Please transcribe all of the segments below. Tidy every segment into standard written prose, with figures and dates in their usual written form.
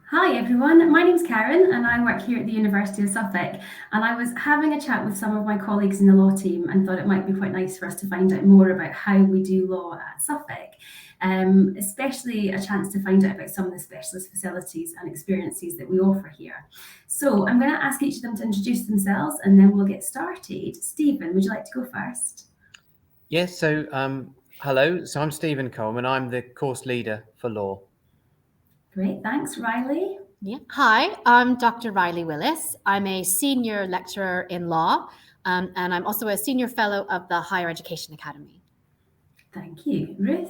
Hi everyone, my name's Karen and I work here at the University of Suffolk, and I was having a chat with some of my colleagues in the law team and thought it might be quite nice for us to find out more about how we do law at Suffolk, especially a chance to find out about some of the specialist facilities and experiences that we offer here. So I'm going to ask each of them to introduce themselves and then we'll get started. Stephen, would you like to go first? Yes, hello. So I'm Stephen Coleman. I'm the course leader for law. Great, thanks. Riley? Yeah. Hi, I'm Dr. Riley Willis. I'm a senior lecturer in law, and I'm also a senior fellow of the Higher Education Academy. Thank you. Ruth?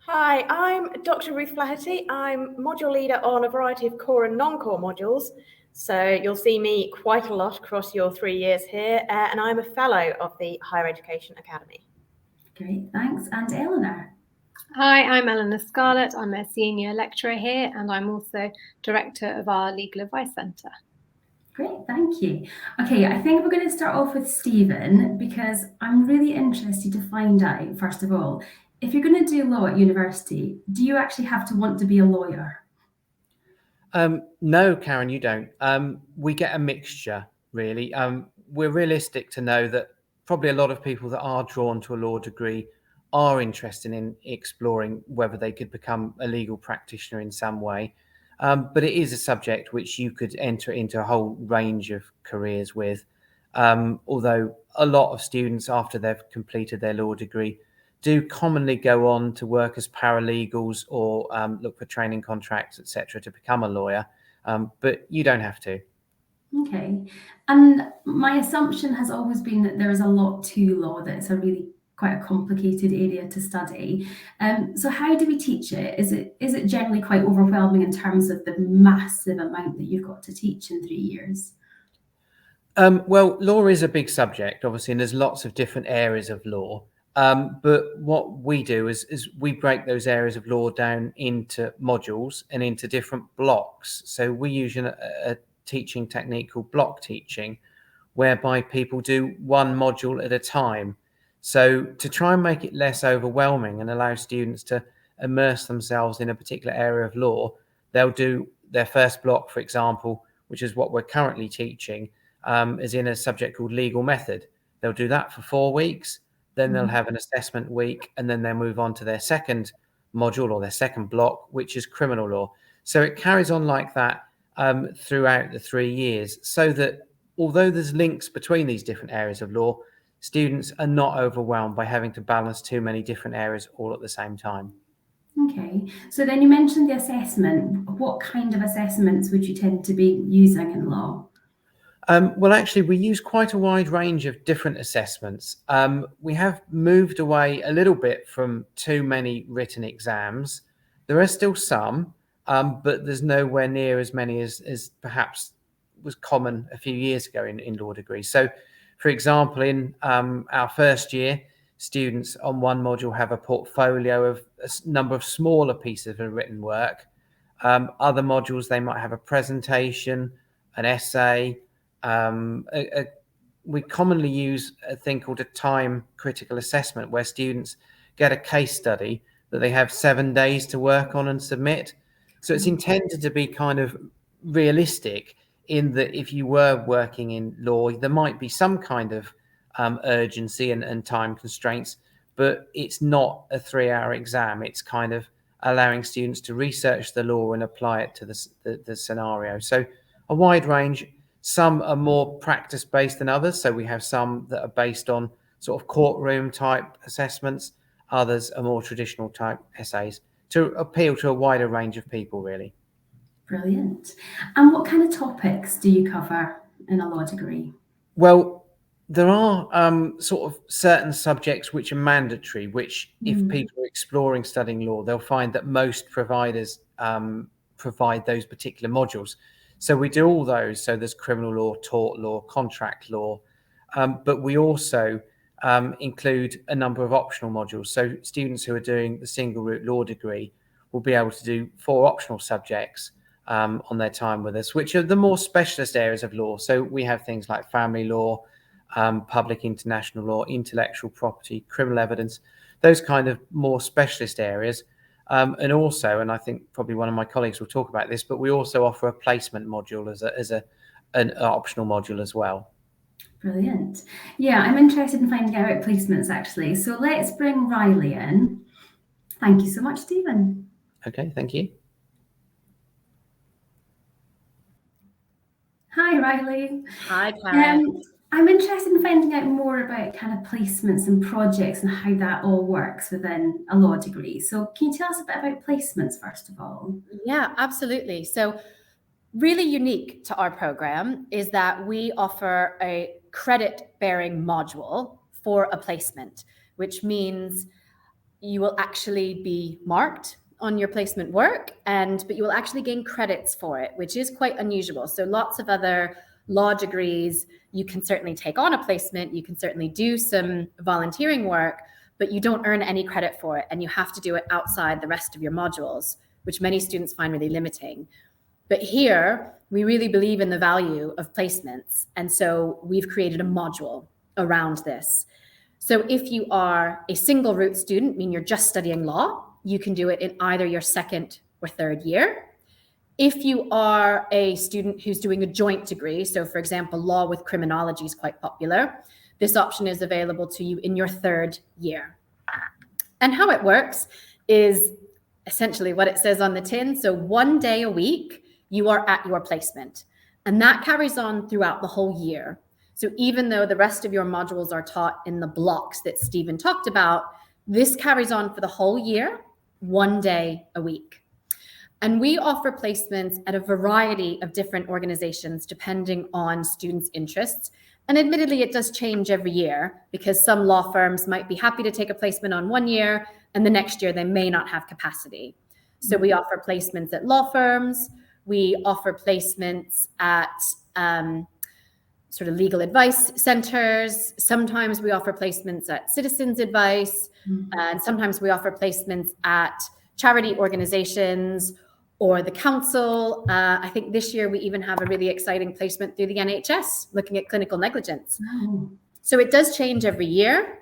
Hi, I'm Dr. Ruth Flaherty. I'm module leader on a variety of core and non-core modules. So you'll see me quite a lot across your 3 years here, and I'm a fellow of the Higher Education Academy. Great, thanks. And Eleanor? Hi, I'm Eleanor Scarlett. I'm a senior lecturer here and I'm also director of our Legal Advice Centre. Great, thank you. Okay, I think we're going to start off with Stephen because I'm really interested to find out, first of all, if you're going to do law at university, do you actually have to want to be a lawyer? No, Karen, you don't. We get a mixture, really. We're realistic to know that probably a lot of people that are drawn to a law degree are interested in exploring whether they could become a legal practitioner in some way. But it is a subject which you could enter into a whole range of careers with. Although a lot of students, after they've completed their law degree, do commonly go on to work as paralegals or look for training contracts, etc., to become a lawyer. But you don't have to. Okay, and my assumption has always been that there is a lot to law, that it's a really quite a complicated area to study. So how do we teach it? Is it generally quite overwhelming in terms of the massive amount that you've got to teach in 3 years? Well, law is a big subject, obviously, and there's lots of different areas of law. But what we do is we break those areas of law down into modules and into different blocks. So we use a teaching technique called block teaching, whereby people do one module at a time. So to try and make it less overwhelming and allow students to immerse themselves in a particular area of law, they'll do their first block, for example, which is what we're currently teaching, is in a subject called legal method. They'll do that for 4 weeks, then they'll have an assessment week, and then they'll move on to their second module or their second block, which is criminal law. So it carries on like that throughout the 3 years, so that although there's links between these different areas of law, students are not overwhelmed by having to balance too many different areas all at the same time. Okay, so then you mentioned the assessment. What kind of assessments would you tend to be using in law? Well, actually, we use quite a wide range of different assessments. We have moved away a little bit from too many written exams. There are still some, but there's nowhere near as many as perhaps was common a few years ago in law degrees. So, for example, in our first year, students on one module have a portfolio of a number of smaller pieces of written work. Other modules, they might have a presentation, an essay. We commonly use a thing called a time critical assessment, where students get a case study that they have 7 days to work on and submit. So it's intended to be kind of realistic in that if you were working in law, there might be some kind of urgency and time constraints, but it's not a 3-hour exam. It's kind of allowing students to research the law and apply it to the scenario. So a wide range. Some are more practice-based than others. So we have some that are based on sort of courtroom type assessments. Others are more traditional type essays to appeal to a wider range of people, really. Brilliant. And what kind of topics do you cover in a law degree? Well, there are sort of certain subjects which are mandatory, which if people are exploring studying law, they'll find that most providers provide those particular modules. So we do all those. So there's criminal law, tort law, contract law, but we also include a number of optional modules. So students who are doing the single route law degree will be able to do 4 optional subjects on their time with us, which are the more specialist areas of law. So we have things like family law, public international law, intellectual property, criminal evidence, those kind of more specialist areas. And also, and I think probably one of my colleagues will talk about this, but we also offer a placement module as an optional module as well. Brilliant. Yeah, I'm interested in finding out about placements actually. So let's bring Riley in. Thank you so much, Stephen. Okay, thank you. Hi, Riley. Hi, Karen. I'm interested in finding out more about kind of placements and projects and how that all works within a law degree. So can you tell us a bit about placements first of all? Yeah, absolutely. So really unique to our program is that we offer a credit-bearing module for a placement, which means you will actually be marked on your placement work, but you will actually gain credits for it, which is quite unusual. So lots of other law degrees, you can certainly take on a placement, you can certainly do some volunteering work, but you don't earn any credit for it, and you have to do it outside the rest of your modules, which many students find really limiting. But here, we really believe in the value of placements, and so we've created a module around this. So if you are a single route student, meaning you're just studying law, you can do it in either your second or third year. If you are a student who's doing a joint degree, so for example, law with criminology is quite popular, this option is available to you in your third year. And how it works is essentially what it says on the tin. So 1 day a week, you are at your placement. And that carries on throughout the whole year. So even though the rest of your modules are taught in the blocks that Stephen talked about, this carries on for the whole year, 1 day a week. And we offer placements at a variety of different organizations depending on students' interests. And admittedly, it does change every year because some law firms might be happy to take a placement on 1 year and the next year they may not have capacity. So we offer placements at law firms. We offer placements at sort of legal advice centers. Sometimes we offer placements at citizens advice. And sometimes we offer placements at charity organizations or the council. I think this year we even have a really exciting placement through the NHS looking at clinical negligence. Oh. So it does change every year.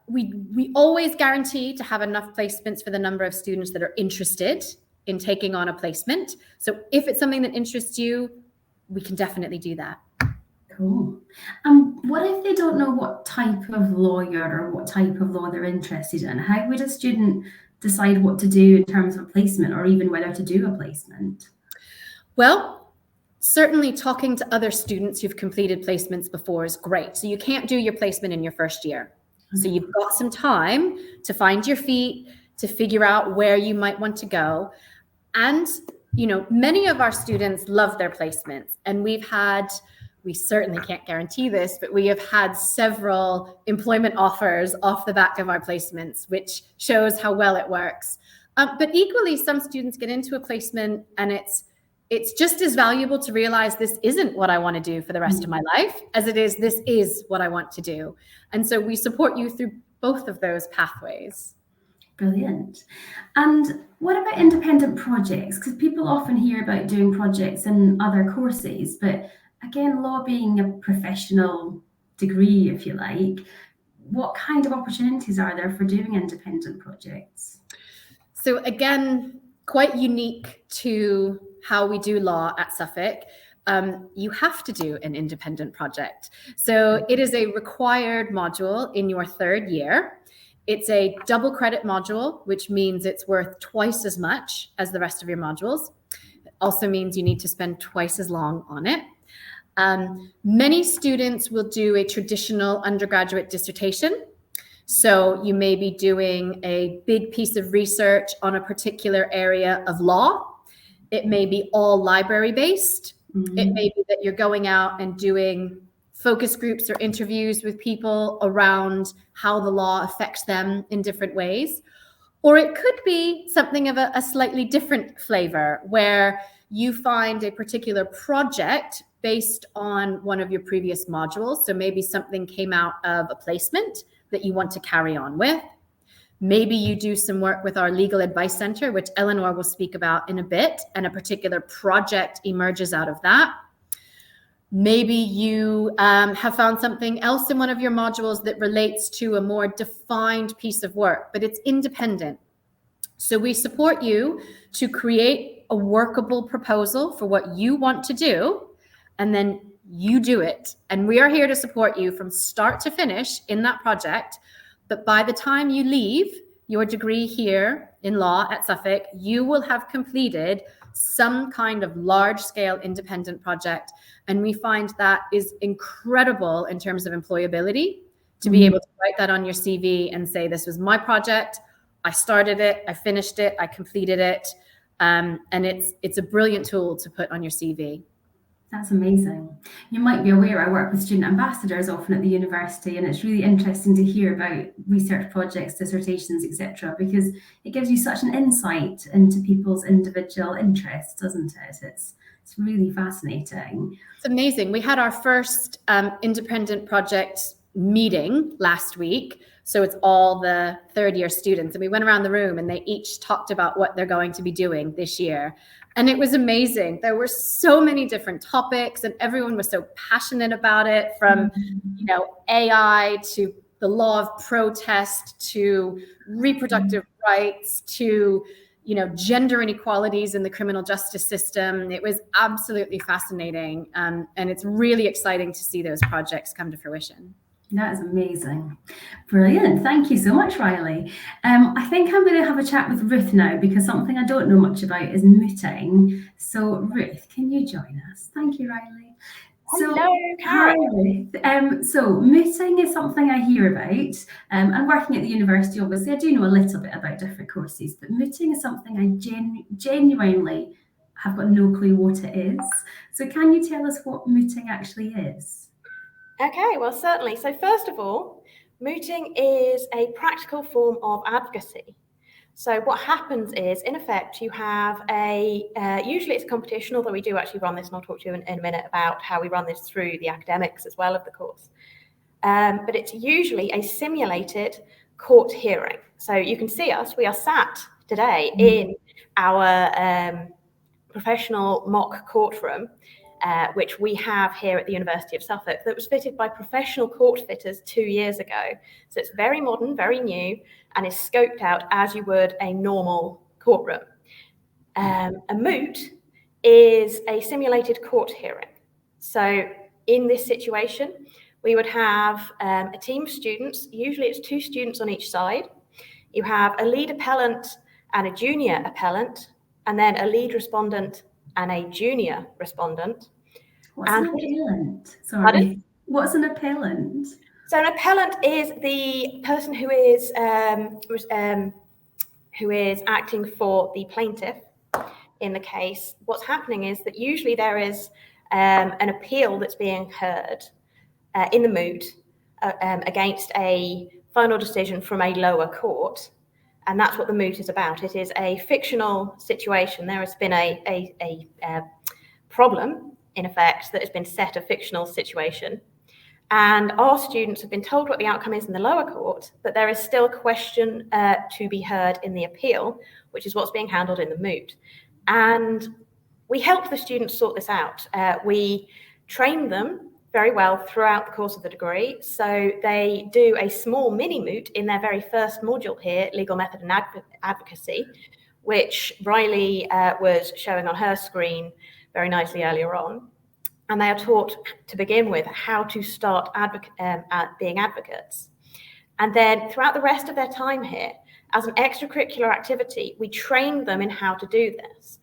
We always guarantee to have enough placements for the number of students that are interested in taking on a placement. So if it's something that interests you, we can definitely do that. Cool. What if they don't know what type of lawyer or what type of law they're interested in? How would a student decide what to do in terms of a placement or even whether to do a placement? Well, certainly talking to other students who've completed placements before is great. So you can't do your placement in your first year. So you've got some time to find your feet, to figure out where you might want to go. And, you know, many of our students love their placements, and we certainly can't guarantee this, but we have had several employment offers off the back of our placements, which shows how well it works. But equally, some students get into a placement and it's just as valuable to realize this isn't what I want to do for the rest of my life as it is, this is what I want to do. And so we support you through both of those pathways. Brilliant. And what about independent projects? Because people often hear about doing projects in other courses, but again, law being a professional degree, if you like, what kind of opportunities are there for doing independent projects? So again, quite unique to how we do law at Suffolk. You have to do an independent project. So it is a required module in your third year. It's a double credit module, which means it's worth twice as much as the rest of your modules. It also means you need to spend twice as long on it. Many students will do a traditional undergraduate dissertation. So you may be doing a big piece of research on a particular area of law. It may be all library based. It may be that you're going out and doing focus groups or interviews with people around how the law affects them in different ways. Or it could be something of a slightly different flavor where you find a particular project based on one of your previous modules. So maybe something came out of a placement that you want to carry on with. Maybe you do some work with our Legal Advice Center, which Eleanor will speak about in a bit, and a particular project emerges out of that. Maybe you have found something else in one of your modules that relates to a more defined piece of work, but it's independent. So we support you to create a workable proposal for what you want to do, and then you do it. And we are here to support you from start to finish in that project. But by the time you leave your degree here in law at Suffolk, you will have completed some kind of large-scale independent project. And we find that is incredible in terms of employability, to be able to write that on your CV and say, this was my project. I started it, I finished it, I completed it. And it's a brilliant tool to put on your CV. That's amazing. You might be aware I work with student ambassadors often at the university, and it's really interesting to hear about research projects, dissertations, etc., because it gives you such an insight into people's individual interests, doesn't it? It's really fascinating. It's amazing. We had our first independent project meeting last week. So it's all the third year students, and we went around the room and they each talked about what they're going to be doing this year. And it was amazing. There were so many different topics and everyone was so passionate about it, from, AI to the law of protest to reproductive rights to, gender inequalities in the criminal justice system. It was absolutely fascinating. And it's really exciting to see those projects come to fruition. That is amazing. Brilliant. Thank you so much, Riley. I think I'm going to have a chat with Ruth now, because something I don't know much about is mooting. So Ruth, can you join us? Thank you, Riley. Hello, Karen. Hi, Ruth. So mooting is something I hear about. And working at the university, obviously, I do know a little bit about different courses, but mooting is something I genuinely have got no clue what it is. So can you tell us what mooting actually is? Okay, well, certainly. So first of all, mooting is a practical form of advocacy. So what happens is, in effect, you have usually it's a competition, although we do actually run this, and I'll talk to you in a minute about how we run this through the academics as well of the course. But it's usually a simulated court hearing. So you can see us, we are sat today in our professional mock courtroom, which we have here at the University of Suffolk, that was fitted by professional court fitters 2 years ago. So it's very modern, very new, and is scoped out as you would a normal courtroom. A moot is a simulated court hearing. So in this situation, we would have a team of students. Usually it's 2 students on each side. You have a lead appellant and a junior appellant, and then a lead respondent and a junior respondent. What's an appellant? Sorry. Pardon? What's an appellant? So an appellant is the person who is acting for the plaintiff in the case. What's happening is that usually there is an appeal that's being heard in the moot against a final decision from a lower court. And that's what the moot is about. It is a fictional situation. There has been a problem, in effect, that has been set, a fictional situation. And our students have been told what the outcome is in the lower court, but there is still a question to be heard in the appeal, which is what's being handled in the moot. And we help the students sort this out. We train them very well throughout the course of the degree. So they do a small mini moot in their very first module here, Legal Method and Advocacy, which Riley was showing on her screen very nicely earlier on. And they are taught to begin with how to start being advocates. And then throughout the rest of their time here, as an extracurricular activity, we train them in how to do this.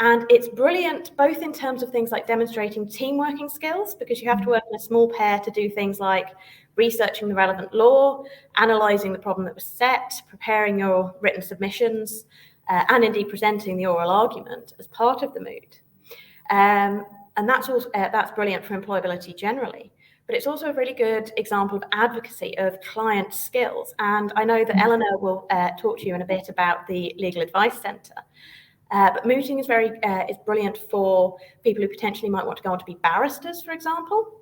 And it's brilliant, both in terms of things like demonstrating team working skills, because you have to work in a small pair to do things like researching the relevant law, analysing the problem that was set, preparing your written submissions, and indeed presenting the oral argument as part of the moot. And that's brilliant for employability generally. But it's also a really good example of advocacy of client skills. And I know that Eleanor will talk to you in a bit about the Legal Advice Centre. But mooting is brilliant for people who potentially might want to go on to be barristers, for example,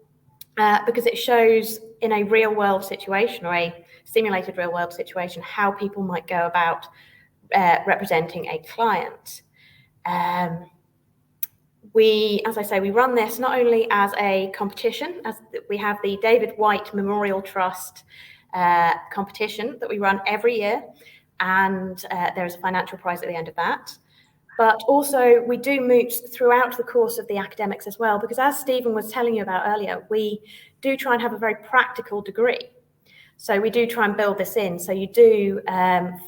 because it shows in a real world situation or a simulated real world situation how people might go about representing a client. as I say, we run this not only as a competition, as we have the David White Memorial Trust competition that we run every year, and there is a financial prize at the end of that. But also we do moots throughout the course of the academics as well, because as Stephen was telling you about earlier, we do try and have a very practical degree. So we do try and build this in. So you do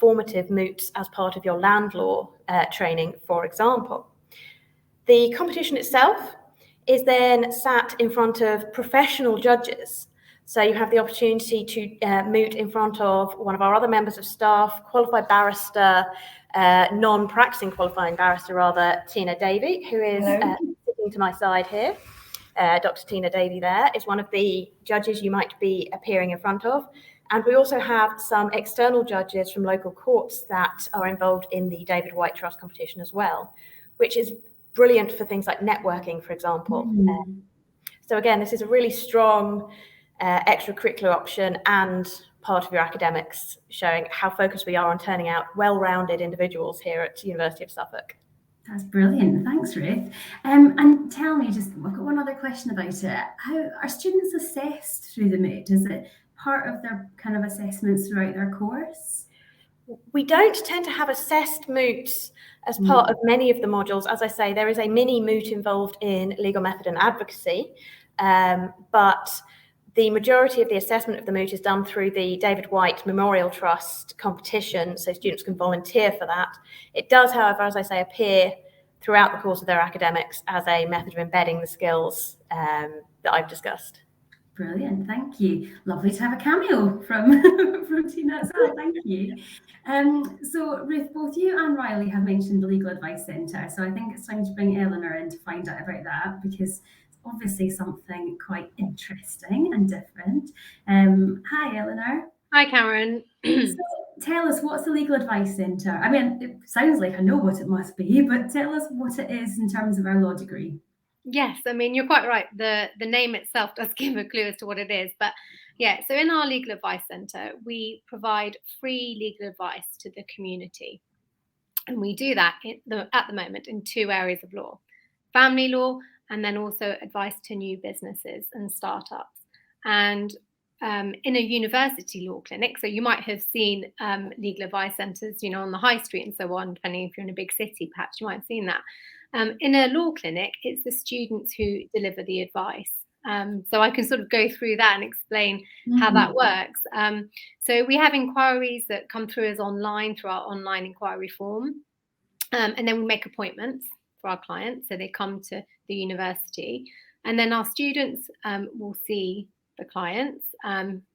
formative moots as part of your land law training, for example. The competition itself is then sat in front of professional judges. So you have the opportunity to moot in front of one of our other members of staff, qualified barrister, non-practicing qualifying barrister rather, Tina Davey, who is sitting to my side here. Dr. Tina Davey there is one of the judges you might be appearing in front of. And we also have some external judges from local courts that are involved in the David White Trust competition as well, which is brilliant for things like networking, for example. So again, this is a really strong extracurricular option and part of your academics, showing how focused we are on turning out well-rounded individuals here at the University of Suffolk. That's brilliant. Thanks, Ruth. And tell me, just I've got one other question about it. How are students assessed through the Moot? Is it part of their kind of assessments throughout their course? We don't tend to have assessed moots as part of many of the modules. As I say, there is a mini moot involved in legal method and advocacy, but the majority of the assessment of the moot is done through the David White Memorial Trust competition, so students can volunteer for that. It does, however, as I say, appear throughout the course of their academics as a method of embedding the skills that I've discussed. Brilliant, thank you. Lovely to have a cameo from from Tina as well. Thank you. So Ruth, both you and Riley have mentioned the Legal Advice Centre, so I think it's time to bring Eleanor in to find out about that, because it's obviously something quite interesting and different. Hi, Eleanor. Hi, Karen. So tell us, what's the Legal Advice Centre? I mean, it sounds like I know what it must be, but tell us what it is in terms of our law degree. Yes, I mean, you're quite right. The name itself does give a clue as to what it is. But yeah, so in our Legal Advice Centre, we provide free legal advice to the community. And we do that at the moment in 2 areas of law: family law, and then also advice to new businesses and startups. And in a university law clinic, so you might have seen legal advice centres, on the high street and so on, depending if you're in a big city, perhaps you might have seen that. In a law clinic, it's the students who deliver the advice. So I can sort of go through that and explain how that works. So we have inquiries that come through us online through our online inquiry form. And then we make appointments for our clients. So they come to the university, and then our students will see the clients.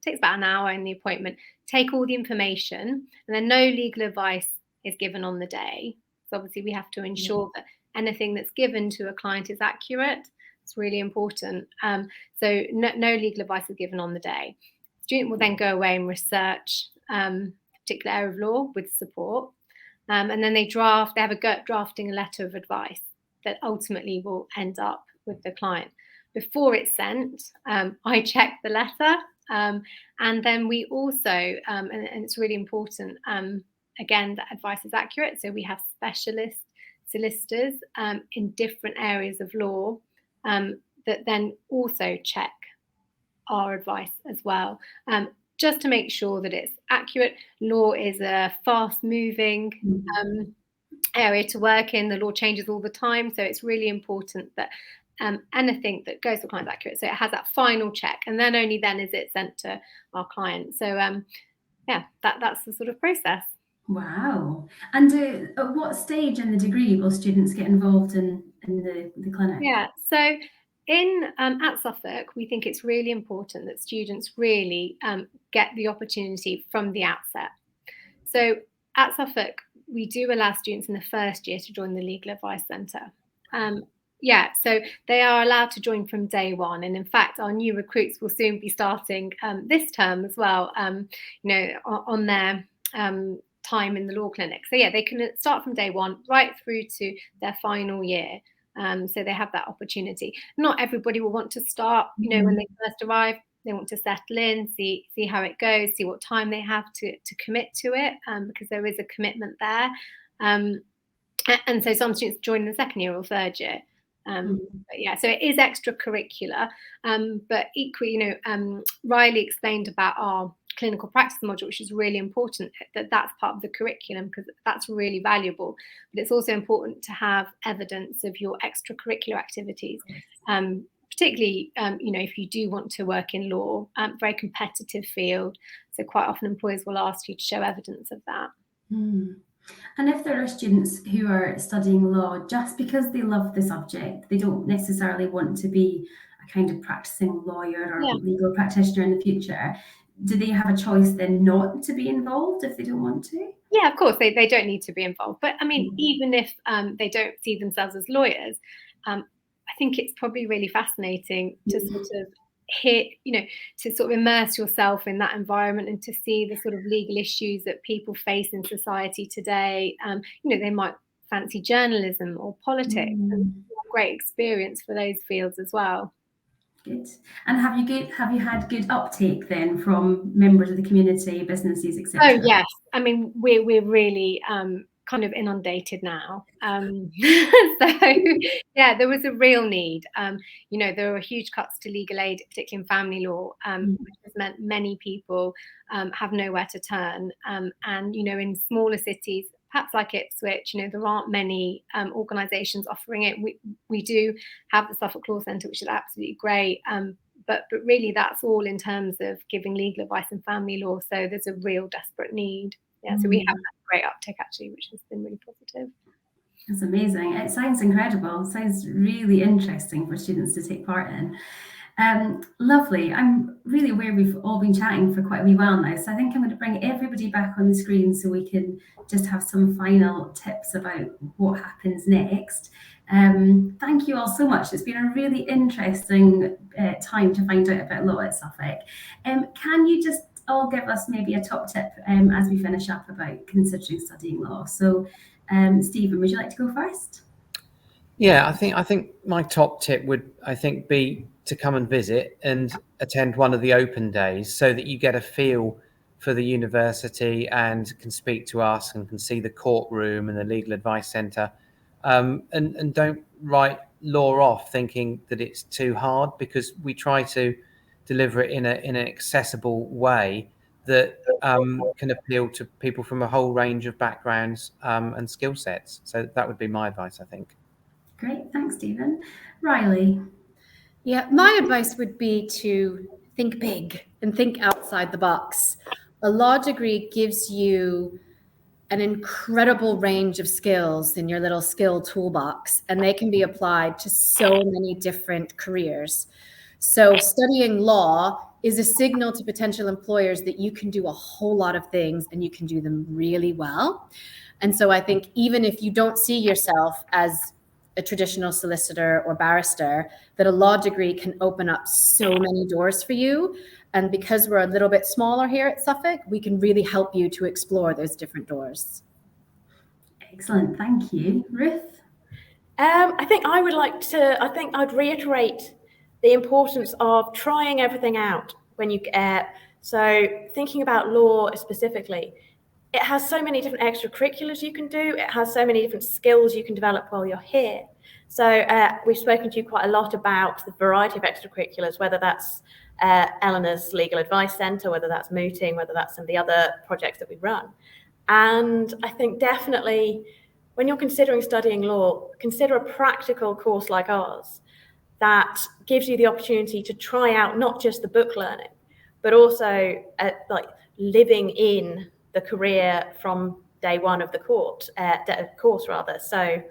Takes about an hour in the appointment, take all the information, and then no legal advice is given on the day. So obviously we have to ensure that anything that's given to a client is accurate. It's really important. So no legal advice is given on the day. The student will then go away and research a particular area of law with support. And then they have a go at drafting a letter of advice that ultimately will end up with the client. Before it's sent, I check the letter. And then we also, and it's really important, again, that advice is accurate. So we have specialist solicitors in different areas of law that then also check our advice as well, just to make sure that it's accurate. Law is a fast-moving area to work in. The law changes all the time, so it's really important that anything that goes to the client is accurate. So it has that final check, and then only then is it sent to our client. So that's the sort of process. Wow. And at what stage in the degree will students get involved in the clinic? Yeah, so at Suffolk, we think it's really important that students really get the opportunity from the outset. So at Suffolk, we do allow students in the first year to join the Legal Advice Centre. So they are allowed to join from day one. And in fact, our new recruits will soon be starting this term as well, on their time in the law clinic. So yeah, they can start from day one right through to their final year. So they have that opportunity. Not everybody will want to start, when they first arrive. They want to settle in, see how it goes, see what time they have to commit to it, because there is a commitment there. And so some students join in the second year or third year. But yeah, so it is extracurricular, but equally, Riley explained about our clinical practice module, which is really important, that's part of the curriculum because that's really valuable. But it's also important to have evidence of your extracurricular activities, particularly, if you do want to work in law, very competitive field. So quite often employers will ask you to show evidence of that. And if there are students who are studying law just because they love the subject, they don't necessarily want to be a kind of practicing lawyer or legal practitioner in the future, do they have a choice then not to be involved if they don't want to? Yeah, of course, they don't need to be involved. But I mean, even if they don't see themselves as lawyers, I think it's probably really fascinating to sort of hear, to sort of immerse yourself in that environment and to see the sort of legal issues that people face in society today. They might fancy journalism or politics. And great experience for those fields as well. Good. And have you had good uptake then from members of the community, businesses, etc.? Oh yes, I mean we're really kind of inundated now. So yeah, there was a real need. There were huge cuts to legal aid, particularly in family law, which has meant many people have nowhere to turn. And in smaller cities, perhaps like Ipswich, there aren't many organisations offering it. We do have the Suffolk Law Centre, which is absolutely great. But really, that's all in terms of giving legal advice in family law. So there's a real desperate need. Yeah, so we have that great uptake actually, which has been really positive. That's amazing. It sounds incredible. It sounds really interesting for students to take part in. Lovely. I'm really aware we've all been chatting for quite a wee while now, so I think I'm going to bring everybody back on the screen so we can just have some final tips about what happens next. Thank you all so much. It's been a really interesting time to find out about law at Suffolk. Can you just all give us maybe a top tip as we finish up about considering studying law? So, Stephen, would you like to go first? Yeah, I think my top tip would, be to come and visit and attend one of the open days so that you get a feel for the university and can speak to us and can see the courtroom and the legal advice centre. And don't write law off thinking that it's too hard, because we try to deliver it in an accessible way that can appeal to people from a whole range of backgrounds and skill sets. So that would be my advice, I think. Great, thanks, Stephen. Riley? Yeah, my advice would be to think big and think outside the box. A law degree gives you an incredible range of skills in your little skill toolbox, and they can be applied to so many different careers. So studying law is a signal to potential employers that you can do a whole lot of things and you can do them really well. And so I think even if you don't see yourself as a traditional solicitor or barrister, that a law degree can open up so many doors for you. And because we're a little bit smaller here at Suffolk, we can really help you to explore those different doors. Excellent, thank you. Ruth? I think I'd reiterate the importance of trying everything out when you so thinking about law specifically, it has so many different extracurriculars you can do. It has so many different skills you can develop while you're here. So we've spoken to you quite a lot about the variety of extracurriculars, whether that's Eleanor's Legal Advice Centre, whether that's mooting, whether that's some of the other projects that we run. And I think definitely when you're considering studying law, consider a practical course like ours that gives you the opportunity to try out not just the book learning, but also living in the career from day one of the course rather. So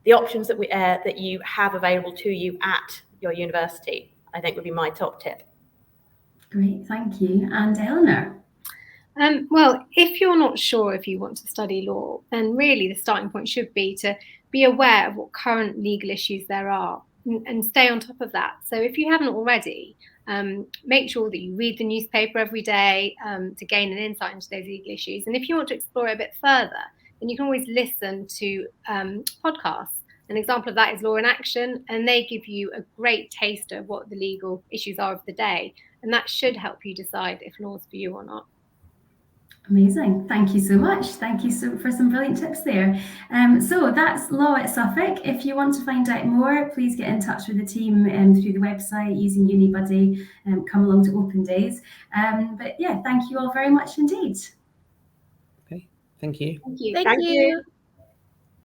the options that you have available to you at your university, I think would be my top tip. Great, thank you. And Eleanor? Well, if you're not sure if you want to study law, then really the starting point should be to be aware of what current legal issues there are and stay on top of that. So if you haven't already, make sure that you read the newspaper every day to gain an insight into those legal issues. And if you want to explore it a bit further, then you can always listen to podcasts. An example of that is Law in Action, and they give you a great taster of what the legal issues are of the day. And that should help you decide if law's for you or not. Amazing. Thank you so much. Thank you for some brilliant tips there. So that's law at Suffolk. If you want to find out more, please get in touch with the team through the website using UniBuddy. Come along to open days. But yeah, thank you all very much indeed. Okay, thank you. Thank you. Thank you.